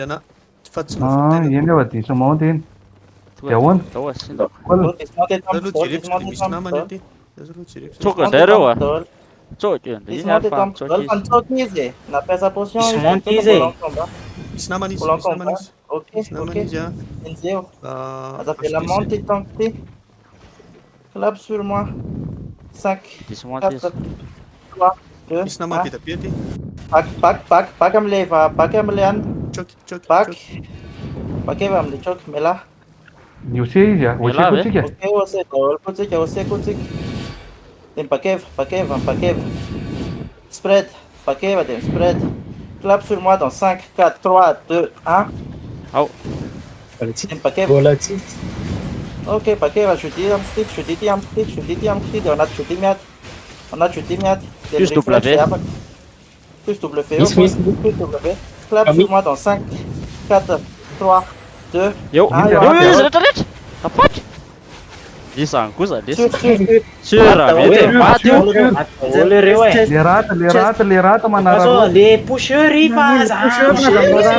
Tena fa tsy nahafontaina. Iny efa diso monty iny. Dia ahoana? Olona. Aloha jereko dia misy namany aty. Aza aloha jereko. Tsoky andray reo a. Tsoky iny Izy any monty fa eto tsoky amin'ny izy. tsoky izy e. Nampiasa potion Misy izy. monty Tsoky izy e. bola en combat. Misy namany izy, Bola en misy namany combat. izy. Ok, Misy namany ok. izy ah. Enzeo. Aza Azo la monty laisser. tant que clap sur moi. 5, Diso monty 4, izy. 3, 2, Misy namany 1. be dia be aty. Back am'le back am'le any. Choky, choky, Back. choky. Bakeva am'le choky. Mela. Ose izy a. Ose Mialava, kotsika. Ok, ose daholo kotsika, ose kotsika. Dia bakeva. Spread. Bakeva dia spread. Clap sur moi dans 5, 4, 3, 2, 1. Ao. Dia bakeva. Bola tsitsy. Ok, bakeva, shooty amin'ny stick dia anaty shooty miady. Dia Plus refresh W. dia afaka. Plus W, Misy. plus W. Clap sur moi dans 5, 4, 3, 2, Eo. Ah, Eo eo, izy rehetrarehetra. Apaky. Isany kosa Sur, lesy. sur. Sura mety maty io. Daholo ireo e. Le rata Azo manara. le pusher fa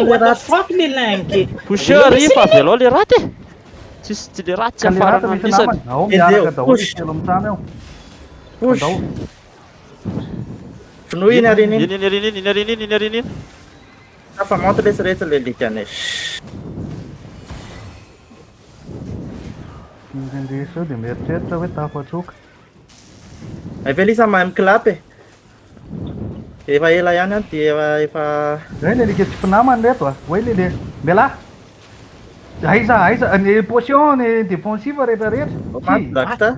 what the fuck le lanky. Pusher i fa velao le raty e. Tsy le raty tsy Ka le rata afarana misy amin'isany. namany. Ao miaraka daholo izy telo amin'ny eo. Daholo. Finoy iny ariny iny. Iny ariny. Afa monty lesy rehetra le likany. Indrisy eo dia mieritreritra hoe tafatsoka. Evelisa mahay miklap e. Efa ela ihany any dia efa Zay le like tsy mpinamany reto a. Hoe le Mela. Aiza ny potion ny défensive rehetrarehetra. Dakta.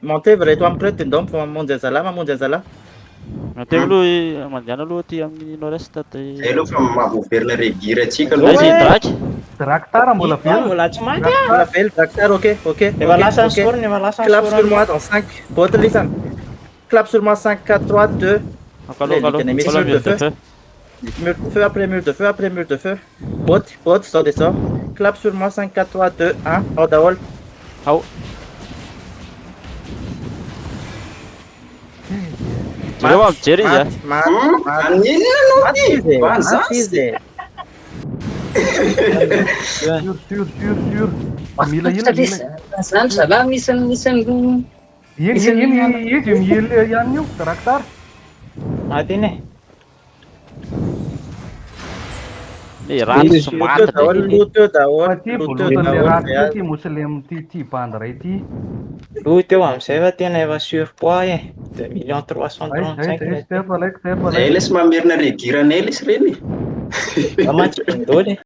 Montevy reto amiko reto dia ndao mamonjy azalahy. Mateo aloha mandehana aloha aty amin'ny nord-est Zay dia. aloha fa mahavoverinà regira atsika Aiza aloha. i draky. Draktar mbola velona. Mbola tsy maty. Mbola velo Daktar, ok. Efa lasa ny score, efa lasa ny Clap sur score. moi dans 5. Botte lisana. Clap sur moi 5, 4, 3, 2. Ankaloha Misy mur mur de de feu. Mur de feu après mur de feu. Botte, sort des sorts. Clap sur moi 5, 4, 3, 2, 1. Au daholo. Ao. Jereo mijery izy a. Maty. Aninona anao Maty ty? izy e. Banzazy. Maty izy e. Sur. Mila. Zany zalahy misy Izy mihily ihany io. Draktar. Maty iny e. Le raty somaty be. Luto daholo. Ty boloton'le rata ty moslem ty bandy ray ty. Loto eo am'izay fa tena efa surpoids e. 2 335 Step Zay lesy mamerina regiranay lesy reny. Maty bindôly e.